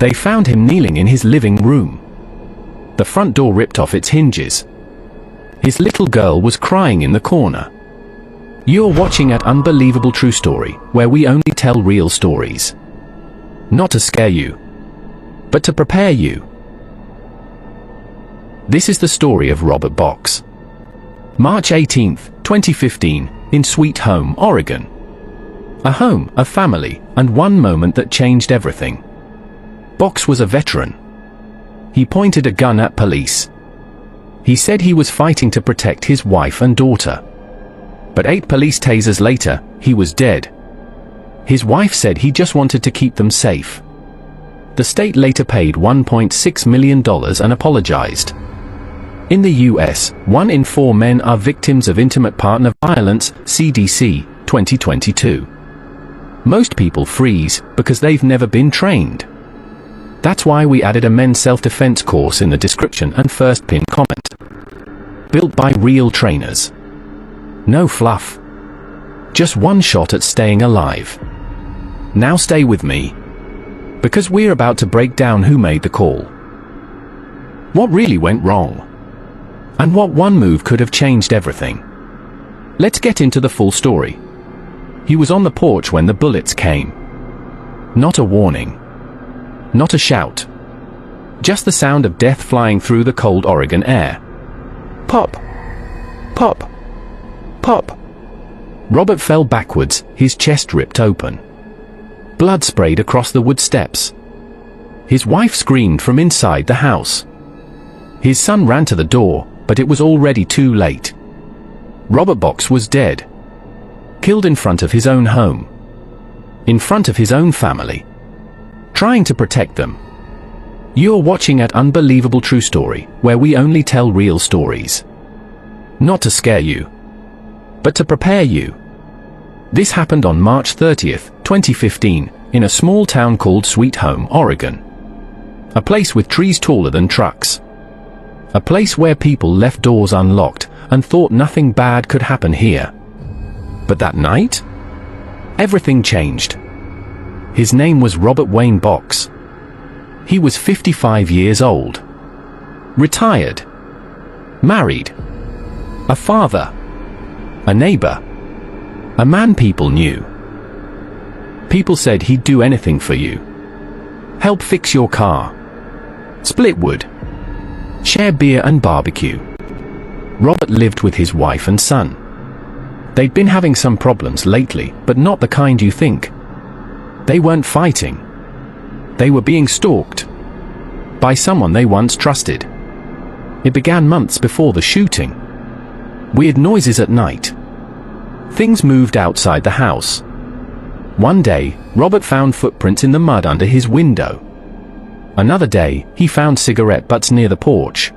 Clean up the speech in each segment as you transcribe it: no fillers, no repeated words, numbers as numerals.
They found him kneeling in his living room. The front door ripped off its hinges. His little girl was crying in the corner. You're watching an unbelievable true story, where we only tell real stories. Not to scare you, but to prepare you. This is the story of Robert Box. March 18, 2015, in Sweet Home, Oregon. A home, a family, and one moment that changed everything. Box was a veteran. He pointed a gun at police. He said he was fighting to protect his wife and daughter. But 8 police tasers later, he was dead. His wife said he just wanted to keep them safe. The state later paid $1.6 million and apologized. In the US, 1 in 4 men are victims of intimate partner violence, CDC, 2022. Most people freeze because they've never been trained. That's why we added a men's self-defense course in the description and first pinned comment. Built by real trainers. No fluff. Just one shot at staying alive. Now stay with me, because we're about to break down who made the call, what really went wrong, and what one move could have changed everything. Let's get into the full story. He was on the porch when the bullets came. Not a warning. Not a shout. Just the sound of death flying through the cold Oregon air. Pop. Pop. Pop. Robert fell backwards, his chest ripped open. Blood sprayed across the wood steps. His wife screamed from inside the house. His son ran to the door, but it was already too late. Robert Box was dead. Killed in front of his own home. In front of his own family. Trying to protect them. You're watching an unbelievable true story, where we only tell real stories. Not to scare you, but to prepare you. This happened on March 30th, 2015, in a small town called Sweet Home, Oregon. A place with trees taller than trucks. A place where people left doors unlocked and thought nothing bad could happen here. But that night, everything changed. His name was Robert Wayne Box. He was 55 years old. Retired. Married. A father. A neighbor. A man people knew. People said he'd do anything for you. Help fix your car. Split wood. Share beer and barbecue. Robert lived with his wife and son. They'd been having some problems lately, but not the kind you think. They weren't fighting. They were being stalked. By someone they once trusted. It began months before the shooting. Weird noises at night. Things moved outside the house. One day, Robert found footprints in the mud under his window. Another day, he found cigarette butts near the porch.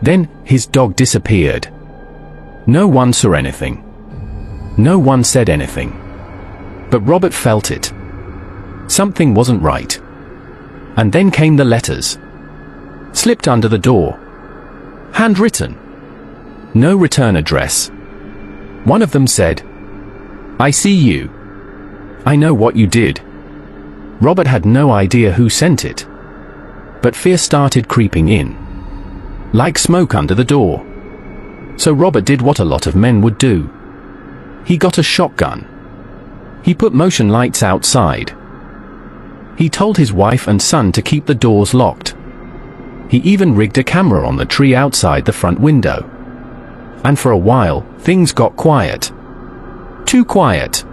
Then, his dog disappeared. No one saw anything. No one said anything. But Robert felt it. Something wasn't right. And then came the letters. Slipped under the door. Handwritten. No return address. One of them said, "I see you. I know what you did." Robert had no idea who sent it. But fear started creeping in. Like smoke under the door. So Robert did what a lot of men would do. He got a shotgun. He put motion lights outside. He told his wife and son to keep the doors locked. He even rigged a camera on the tree outside the front window. And for a while, things got quiet. Too quiet.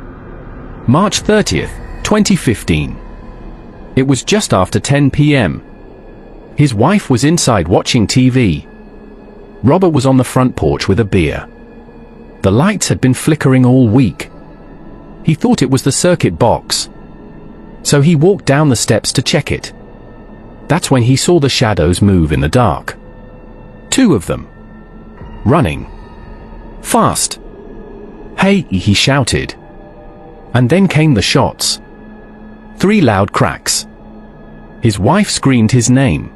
March 30th, 2015. It was just after 10 p.m. His wife was inside watching TV. Robert was on the front porch with a beer. The lights had been flickering all week. He thought it was the circuit box. So he walked down the steps to check it. That's when he saw the shadows move in the dark. 2 of them. Running. Fast. "Hey," he shouted. And then came the shots. 3 loud cracks. His wife screamed his name.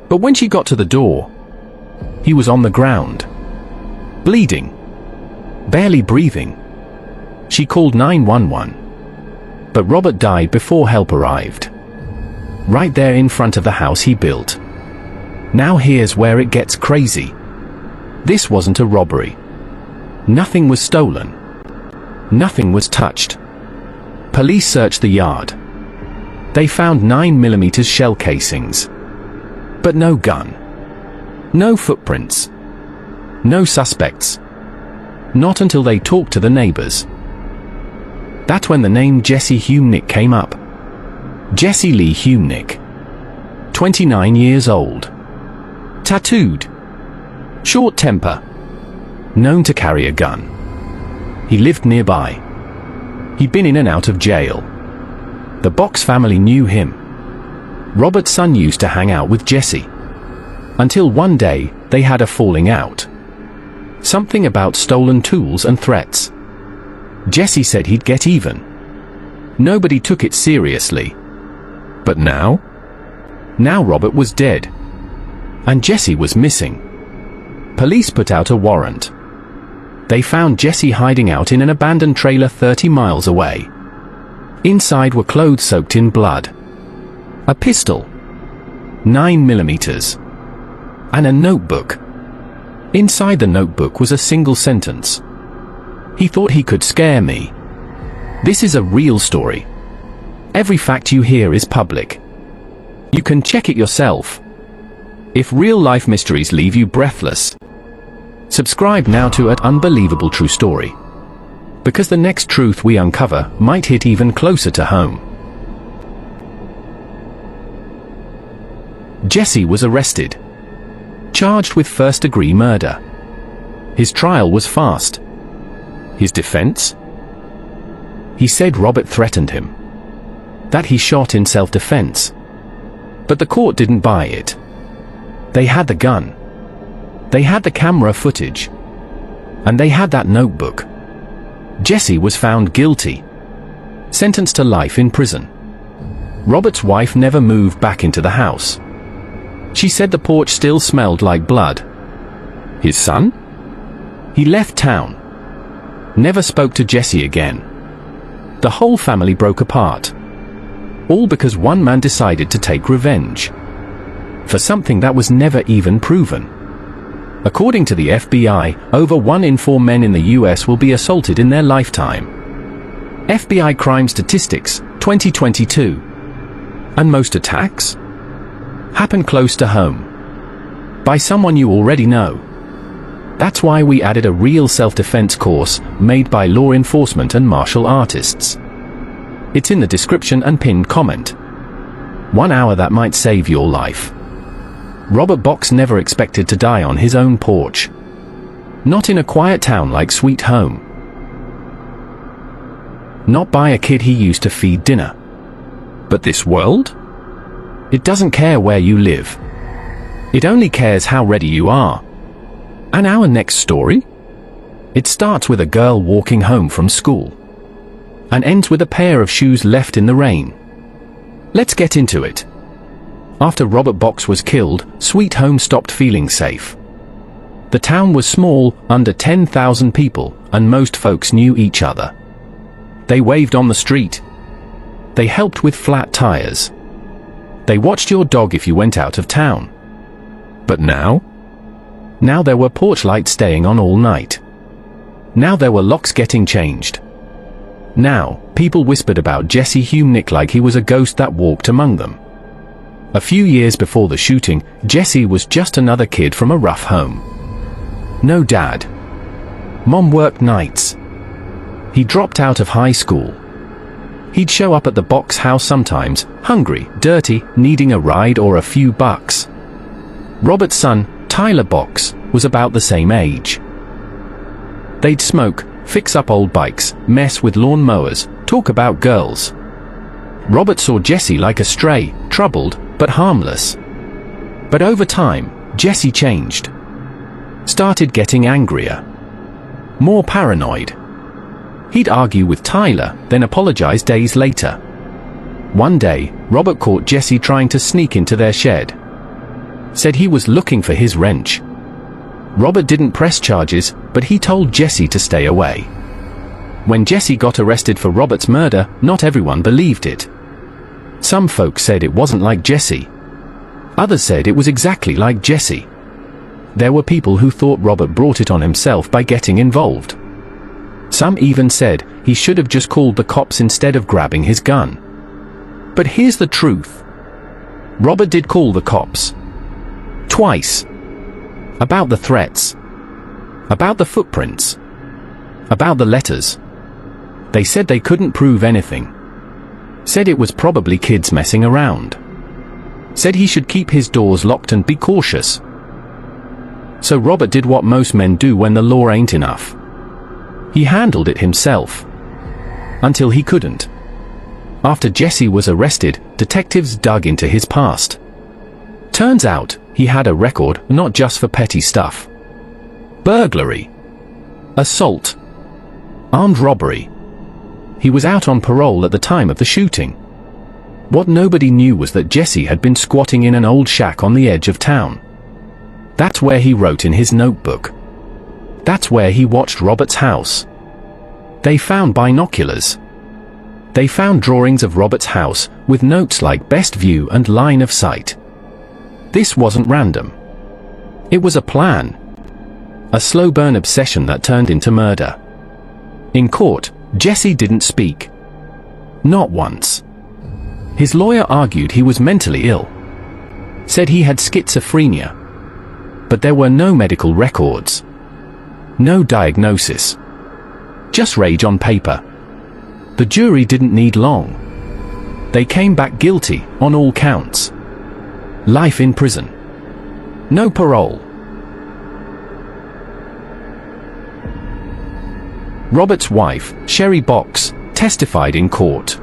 But when she got to the door, he was on the ground. Bleeding. Barely breathing. She called 911. But Robert died before help arrived. right there in front of the house he built. Now here's where it gets crazy. This wasn't a robbery. Nothing was stolen. Nothing was touched. Police searched the yard. They found 9mm shell casings. But no gun. No footprints. No suspects. Not until they talked to the neighbors. That's when the name Jesse Humnick came up. Jesse Lee Humnick. 29 years old. Tattooed. Short temper. Known to carry a gun. He lived nearby. He'd been in and out of jail. The Box family knew him. Robert's son used to hang out with Jesse. Until one day, they had a falling out. Something about stolen tools and threats. Jesse said he'd get even. Nobody took it seriously. But now? Now Robert was dead. And Jesse was missing. Police put out a warrant. They found Jesse hiding out in an abandoned trailer 30 miles away. Inside were clothes soaked in blood. A pistol. 9mm. And a notebook. Inside the notebook was a single sentence. He thought he could scare me. This is a real story. Every fact you hear is public. You can check it yourself. If real-life mysteries leave you breathless, subscribe now to @ Unbelievable True Story. Because the next truth we uncover might hit even closer to home. Jesse was arrested. Charged with first-degree murder. His trial was fast. His defense? He said Robert threatened him. That he shot in self-defense. But the court didn't buy it. They had the gun. They had the camera footage. And they had that notebook. Jesse was found guilty. Sentenced to life in prison. Robert's wife never moved back into the house. She said the porch still smelled like blood. His son? He left town. Never spoke to Jesse again. The whole family broke apart. All because one man decided to take revenge. For something that was never even proven. According to the FBI, over 1 in 4 men in the US will be assaulted in their lifetime. FBI crime statistics, 2022. And most attacks? Happen close to home. By someone you already know. That's why we added a real self-defense course, made by law enforcement and martial artists. It's in the description and pinned comment. 1 hour that might save your life. Robert Box never expected to die on his own porch. Not in a quiet town like Sweet Home. Not by a kid he used to feed dinner. But this world? It doesn't care where you live. It only cares how ready you are. And our next story? It starts with a girl walking home from school. And ends with a pair of shoes left in the rain. Let's get into it. After Robert Box was killed, Sweet Home stopped feeling safe. The town was small, under 10,000 people, and most folks knew each other. They waved on the street. They helped with flat tires. They watched your dog if you went out of town. But now? Now there were porch lights staying on all night. Now there were locks getting changed. Now, people whispered about Jesse Humnick like he was a ghost that walked among them. A few years before the shooting, Jesse was just another kid from a rough home. No dad. Mom worked nights. He dropped out of high school. He'd show up at the Box house sometimes, hungry, dirty, needing a ride or a few bucks. Robert's son, Tyler Box, was about the same age. They'd smoke, fix up old bikes, mess with lawn mowers, talk about girls. Robert saw Jesse like a stray, troubled, but harmless. But over time, Jesse changed. Started getting angrier. More paranoid. He'd argue with Tyler, then apologize days later. One day, Robert caught Jesse trying to sneak into their shed. Said he was looking for his wrench. Robert didn't press charges, but he told Jesse to stay away. When Jesse got arrested for Robert's murder, not everyone believed it. Some folks said it wasn't like Jesse. Others said it was exactly like Jesse. There were people who thought Robert brought it on himself by getting involved. Some even said he should have just called the cops instead of grabbing his gun. But here's the truth. Robert did call the cops. Twice. About the threats. About the footprints. About the letters. They said they couldn't prove anything. Said it was probably kids messing around. Said he should keep his doors locked and be cautious. So Robert did what most men do when the law ain't enough. He handled it himself. Until he couldn't. After Jesse was arrested, detectives dug into his past. Turns out, he had a record not just for petty stuff. Burglary. Assault. Armed robbery. He was out on parole at the time of the shooting. What nobody knew was that Jesse had been squatting in an old shack on the edge of town. That's where he wrote in his notebook. That's where he watched Robert's house. They found binoculars. They found drawings of Robert's house, with notes like best view and line of sight. This wasn't random. It was a plan. A slow burn obsession that turned into murder. In court, Jesse didn't speak. Not once. His lawyer argued he was mentally ill. Said he had schizophrenia. But there were no medical records. No diagnosis. Just rage on paper. The jury didn't need long. They came back guilty on all counts. Life in prison. No parole. Robert's wife, Sherry Box, testified in court.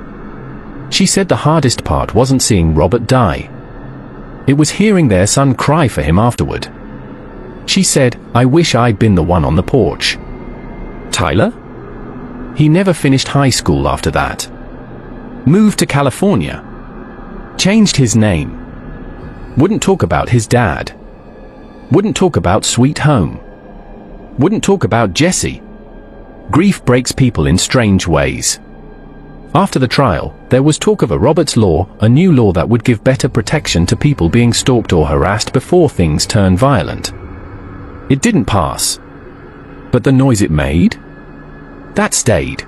She said the hardest part wasn't seeing Robert die. It was hearing their son cry for him afterward. She said, "I wish I'd been the one on the porch." Tyler? He never finished high school after that. Moved to California. Changed his name. Wouldn't talk about his dad. Wouldn't talk about Sweet Home. Wouldn't talk about Jesse. Grief breaks people in strange ways. After the trial, there was talk of a Roberts Law, a new law that would give better protection to people being stalked or harassed before things turn violent. It didn't pass. But the noise it made? That stayed.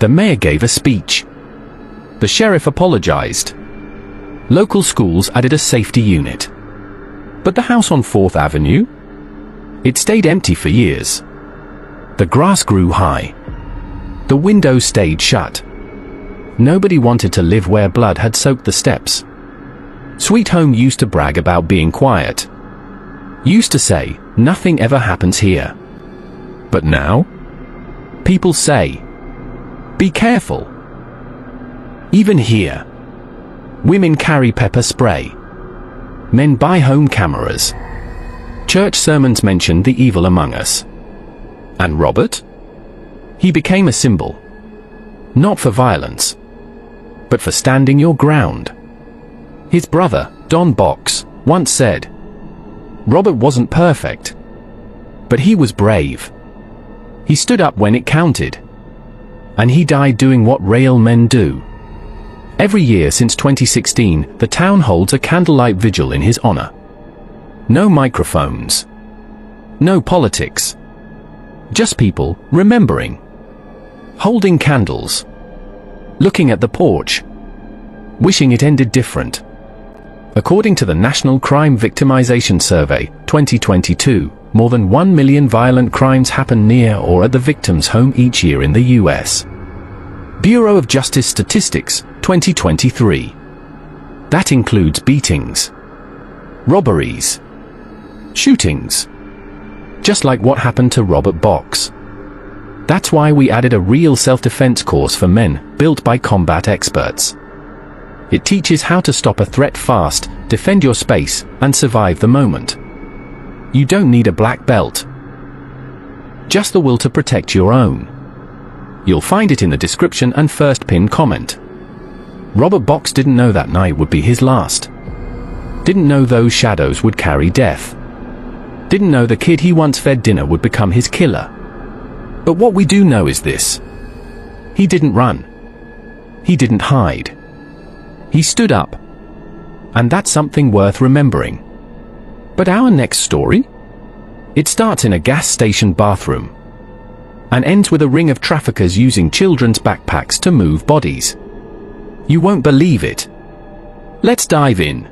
The mayor gave a speech. The sheriff apologized. Local schools added a safety unit. But the house on 4th Avenue? It stayed empty for years. The grass grew high. The windows stayed shut. Nobody wanted to live where blood had soaked the steps. Sweet Home used to brag about being quiet. Used to say, "Nothing ever happens here." But now? People say, "Be careful." Even here. Women carry pepper spray. Men buy home cameras. Church sermons mention the evil among us. And Robert? He became a symbol. Not for violence, but for standing your ground. His brother, Don Box, once said, "Robert wasn't perfect, but he was brave. He stood up when it counted. And he died doing what real men do." Every year since 2016, the town holds a candlelight vigil in his honor. No microphones. No politics. Just people remembering. Holding candles. Looking at the porch. Wishing it ended different. According to the National Crime Victimization Survey, 2022, more than 1 million violent crimes happen near or at the victim's home each year in the U.S. Bureau of Justice Statistics, 2023. That includes beatings, robberies, shootings. Just like what happened to Robert Box. That's why we added a real self-defense course for men, built by combat experts. It teaches how to stop a threat fast, defend your space, and survive the moment. You don't need a black belt. Just the will to protect your own. You'll find it in the description and first pinned comment. Robert Box didn't know that night would be his last. Didn't know those shadows would carry death. Didn't know the kid he once fed dinner would become his killer. But what we do know is this. He didn't run. He didn't hide. He stood up. And that's something worth remembering. But our next story? It starts in a gas station bathroom and ends with a ring of traffickers using children's backpacks to move bodies. You won't believe it. Let's dive in.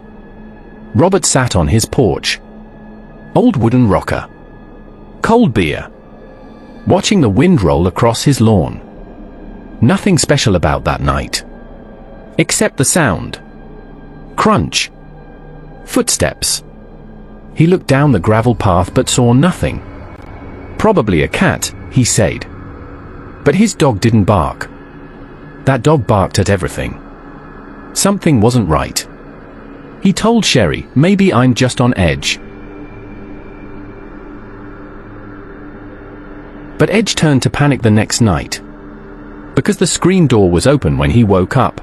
Robert sat on his porch. Old wooden rocker. Cold beer. Watching the wind roll across his lawn. Nothing special about that night. Except the sound. Crunch. Footsteps. He looked down the gravel path but saw nothing. Probably a cat, he said. But his dog didn't bark. That dog barked at everything. Something wasn't right. He told Sherry, maybe I'm just on edge. But Edge turned to panic the next night. Because the screen door was open when he woke up.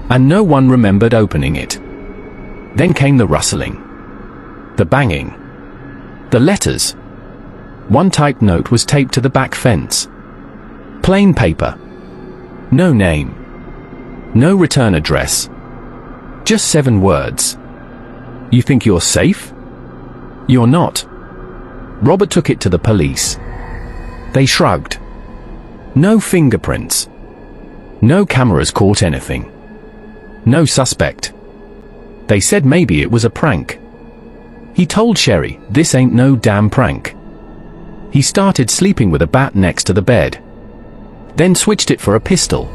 And no one remembered opening it. Then came the rustling. The banging. The letters. One typed note was taped to the back fence. Plain paper. No name. No return address. Just 7 words. You think you're safe? You're not. Robert took it to the police. They shrugged. No fingerprints. No cameras caught anything. No suspect. They said maybe it was a prank. He told Sherry, this ain't no damn prank. He started sleeping with a bat next to the bed. Then switched it for a pistol.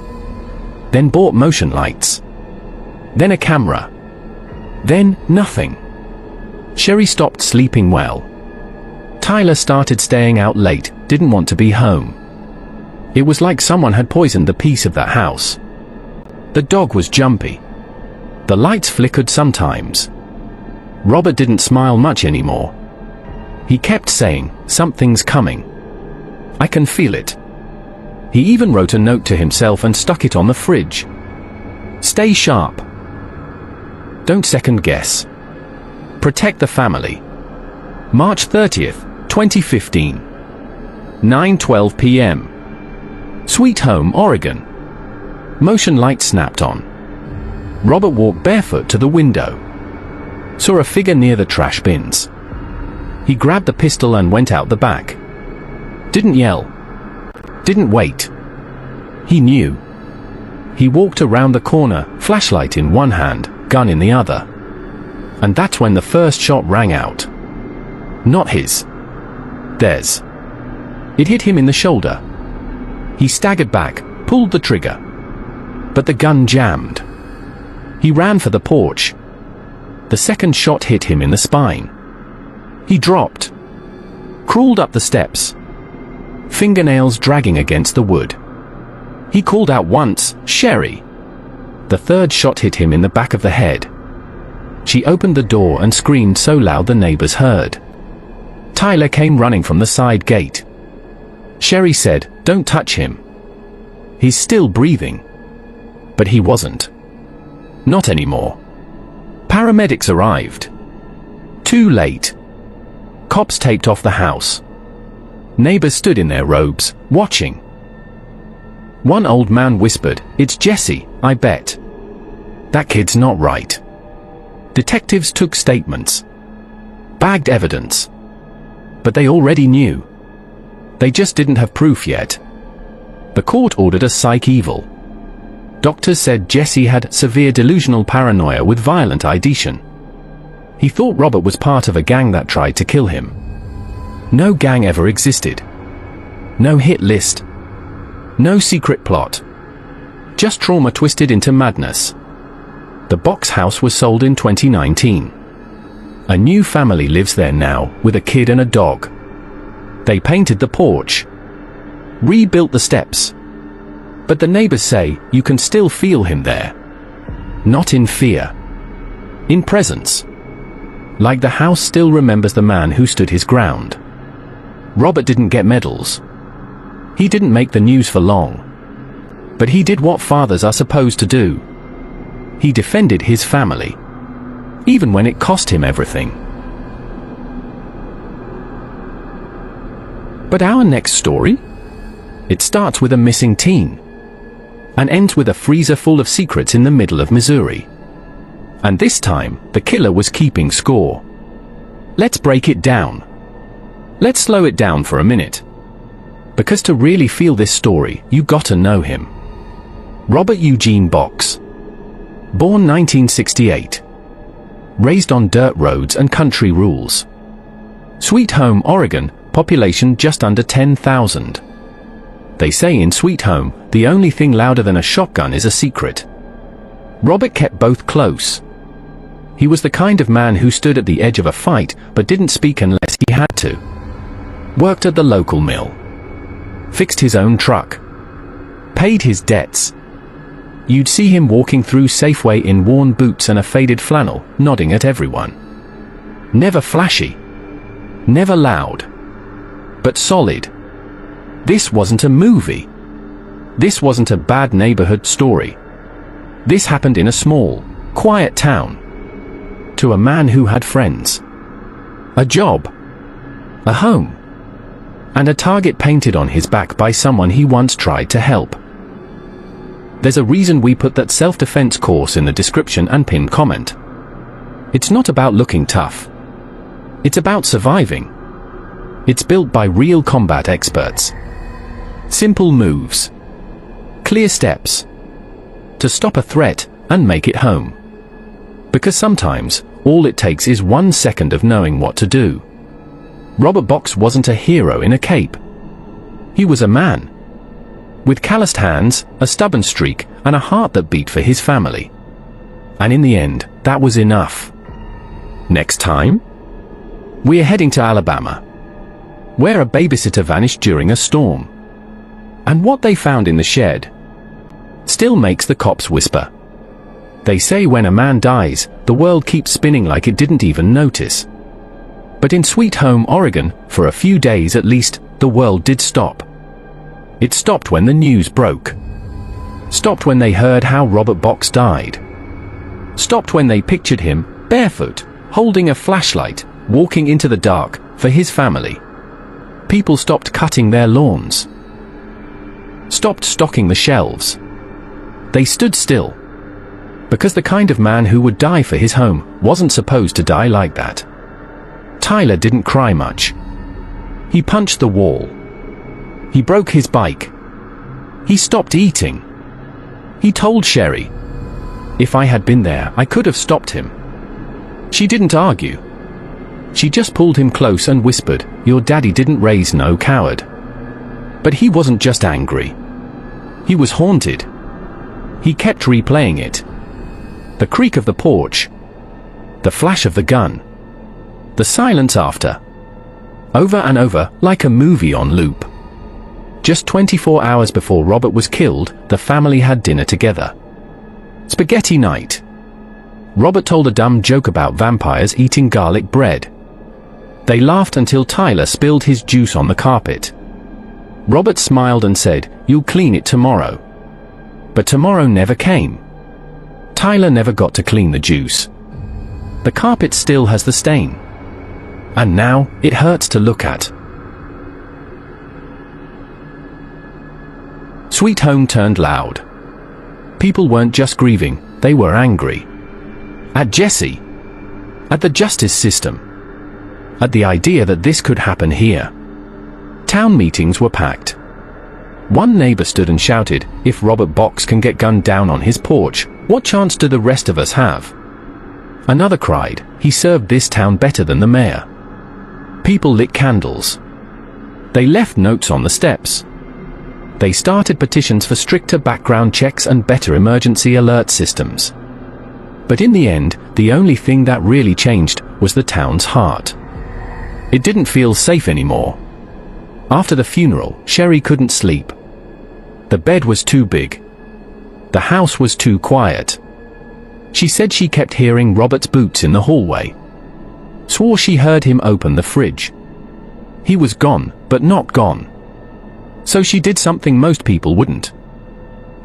Then bought motion lights. Then a camera. Then nothing. Sherry stopped sleeping well. Tyler started staying out late, didn't want to be home. It was like someone had poisoned the peace of that house. The dog was jumpy. The lights flickered sometimes. Robert didn't smile much anymore. He kept saying, something's coming. I can feel it. He even wrote a note to himself and stuck it on the fridge. Stay sharp. Don't second guess. Protect the family. March 30th, 2015. 9:12 p.m. Sweet Home, Oregon. Motion light snapped on. Robert walked barefoot to the window. Saw a figure near the trash bins. He grabbed the pistol and went out the back. Didn't yell. Didn't wait. He knew. He walked around the corner, flashlight in one hand, gun in the other. And that's when the first shot rang out. Not his. Theirs. It hit him in the shoulder. He staggered back, pulled the trigger. But the gun jammed. He ran for the porch. The second shot hit him in the spine. He dropped. Crawled up the steps. Fingernails dragging against the wood. He called out once, Sherry. The third shot hit him in the back of the head. She opened the door and screamed so loud the neighbors heard. Tyler came running from the side gate. Sherry said, don't touch him. He's still breathing. But he wasn't. Not anymore. Paramedics arrived. Too late. Cops taped off the house. Neighbors stood in their robes, watching. One old man whispered, it's Jesse, I bet. That kid's not right. Detectives took statements. Bagged evidence. But they already knew. They just didn't have proof yet. The court ordered a psych eval. Doctors said Jesse had severe delusional paranoia with violent ideation. He thought Robert was part of a gang that tried to kill him. No gang ever existed. No hit list. No secret plot. Just trauma twisted into madness. The box house was sold in 2019. A new family lives there now, with a kid and a dog. They painted the porch. Rebuilt the steps. But the neighbors say, you can still feel him there. Not in fear. In presence. Like the house still remembers the man who stood his ground. Robert didn't get medals. He didn't make the news for long. But he did what fathers are supposed to do. He defended his family. Even when it cost him everything. But our next story? It starts with a missing teen. and ends with a freezer full of secrets in the middle of Missouri. And this time, the killer was keeping score. Let's break it down. Let's slow it down for a minute. Because to really feel this story, you gotta know him. Robert Eugene Box. Born 1968. Raised on dirt roads and country rules. Sweet Home, Oregon, population just under 10,000. They say in Sweet Home, the only thing louder than a shotgun is a secret. Robert kept both close. He was the kind of man who stood at the edge of a fight but didn't speak unless he had to. Worked at the local mill. Fixed his own truck. Paid his debts. You'd see him walking through Safeway in worn boots and a faded flannel, nodding at everyone. Never flashy. Never loud. But solid. This wasn't a movie. This wasn't a bad neighborhood story. This happened in a small, quiet town. To a man who had friends. A job. A home. And a target painted on his back by someone he once tried to help. There's a reason we put that self-defense course in the description and pinned comment. It's not about looking tough. It's about surviving. It's built by real combat experts. Simple moves. Clear steps. To stop a threat and make it home. Because sometimes, all it takes is 1 second of knowing what to do. Robert Box wasn't a hero in a cape. He was a man. With calloused hands, a stubborn streak, and a heart that beat for his family. And in the end, that was enough. Next time? We're heading to Alabama, where a babysitter vanished during a storm. And what they found in the shed still makes the cops whisper. They say when a man dies, the world keeps spinning like it didn't even notice. But in Sweet Home, Oregon, for a few days at least, the world did stop. It stopped when the news broke. Stopped when they heard how Robert Box died. Stopped when they pictured him, barefoot, holding a flashlight, walking into the dark, for his family. People stopped cutting their lawns. Stopped stocking the shelves. They stood still. Because the kind of man who would die for his home wasn't supposed to die like that. Tyler didn't cry much. He punched the wall. He broke his bike. He stopped eating. He told Sherry, "If I had been there, I could have stopped him." She didn't argue. She just pulled him close and whispered, "Your daddy didn't raise no coward." But he wasn't just angry. He was haunted. He kept replaying it. The creak of the porch. The flash of the gun. The silence after. Over and over, like a movie on loop. Just 24 hours before Robert was killed, the family had dinner together. Spaghetti night. Robert told a dumb joke about vampires eating garlic bread. They laughed until Tyler spilled his juice on the carpet. Robert smiled and said, "You'll clean it tomorrow." But tomorrow never came. Tyler never got to clean the juice. The carpet still has the stain. And now, it hurts to look at. Sweet Home turned loud. People weren't just grieving, they were angry. At Jesse. At the justice system. At the idea that this could happen here. Town meetings were packed. One neighbor stood and shouted, "If Robert Box can get gunned down on his porch, what chance do the rest of us have?" Another cried, "He served this town better than the mayor." People lit candles. They left notes on the steps. They started petitions for stricter background checks and better emergency alert systems. But in the end, the only thing that really changed was the town's heart. It didn't feel safe anymore. After the funeral, Sherry couldn't sleep. The bed was too big. The house was too quiet. She said she kept hearing Robert's boots in the hallway. Swore she heard him open the fridge. He was gone, but not gone. So she did something most people wouldn't.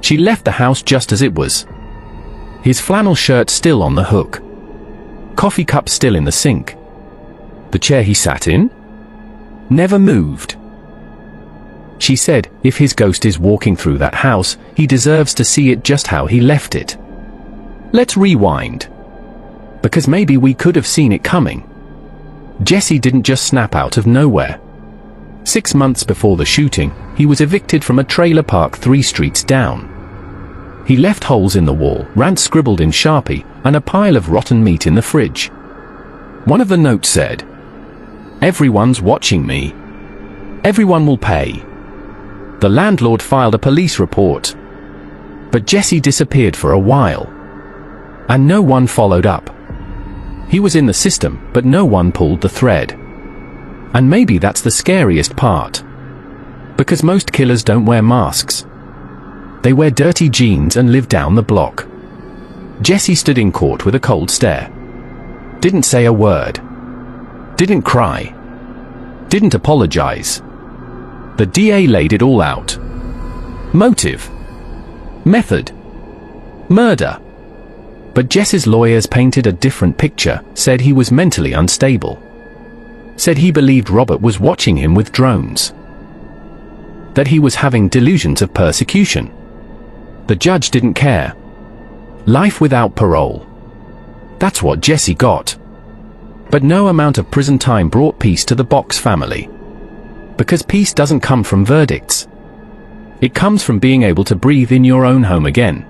She left the house just as it was. His flannel shirt still on the hook. Coffee cup still in the sink. The chair he sat in? Never moved. She said, if his ghost is walking through that house, he deserves to see it just how he left it. Let's rewind. Because maybe we could have seen it coming. Jesse didn't just snap out of nowhere. 6 months before the shooting, he was evicted from a trailer park 3 streets down. He left holes in the wall, rant scribbled in Sharpie, and a pile of rotten meat in the fridge. One of the notes said, "Everyone's watching me. Everyone will pay." The landlord filed a police report. But Jesse disappeared for a while. And no one followed up. He was in the system, but no one pulled the thread. And maybe that's the scariest part. Because most killers don't wear masks. They wear dirty jeans and live down the block. Jesse stood in court with a cold stare. Didn't say a word. Didn't cry. Didn't apologize. The DA laid it all out. Motive. Method. Murder. But Jesse's lawyers painted a different picture, said he was mentally unstable. Said he believed Robert was watching him with drones. That he was having delusions of persecution. The judge didn't care. Life without parole. That's what Jesse got. But no amount of prison time brought peace to the Box family. Because peace doesn't come from verdicts. It comes from being able to breathe in your own home again.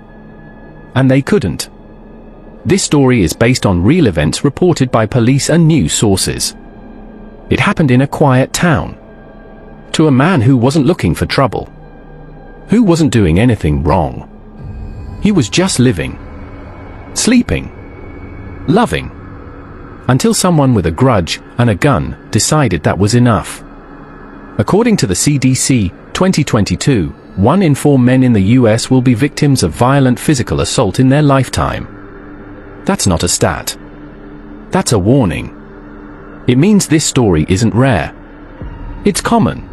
And they couldn't. This story is based on real events reported by police and news sources. It happened in a quiet town. To a man who wasn't looking for trouble. Who wasn't doing anything wrong. He was just living. Sleeping. Loving. Until someone with a grudge and a gun decided that was enough. According to the CDC, 2022, 1 in 4 men in the US will be victims of violent physical assault in their lifetime. That's not a stat. That's a warning. It means this story isn't rare. It's common.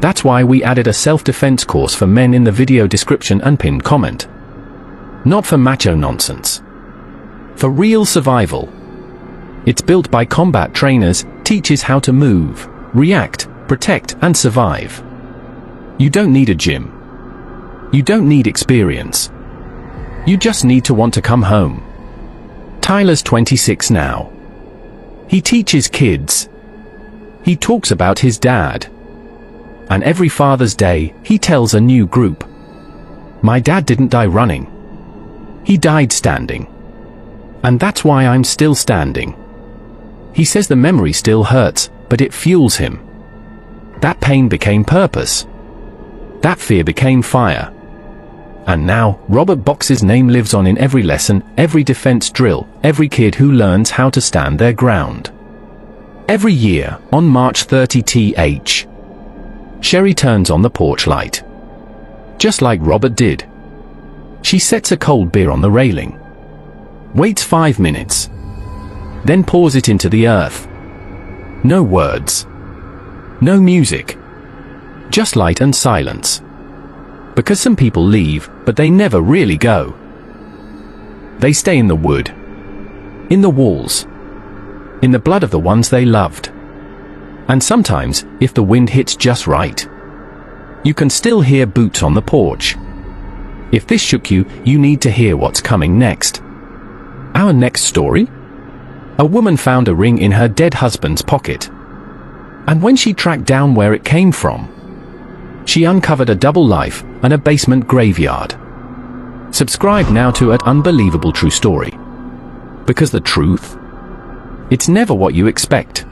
That's why we added a self-defense course for men in the video description and pinned comment. Not for macho nonsense. For real survival. It's built by combat trainers, teaches how to move, react, protect, and survive. You don't need a gym. You don't need experience. You just need to want to come home. Tyler's 26 now. He teaches kids. He talks about his dad. And every Father's Day, he tells a new group. My dad didn't die running. He died standing. And that's why I'm still standing. He says the memory still hurts, but it fuels him. That pain became purpose. That fear became fire. And now, Robert Box's name lives on in every lesson, every defense drill, every kid who learns how to stand their ground. Every year, on March 30th, Sherry turns on the porch light. Just like Robert did. She sets a cold beer on the railing. Waits 5 minutes. Then pours it into the earth. No words. No music. Just light and silence. Because some people leave, but they never really go. They stay in the wood. In the walls. In the blood of the ones they loved. And sometimes, if the wind hits just right, you can still hear boots on the porch. If this shook you, you need to hear what's coming next. Our next story? A woman found a ring in her dead husband's pocket. And when she tracked down where it came from, she uncovered a double life and a basement graveyard. Subscribe now to an Unbelievable True Story. Because the truth, it's never what you expect.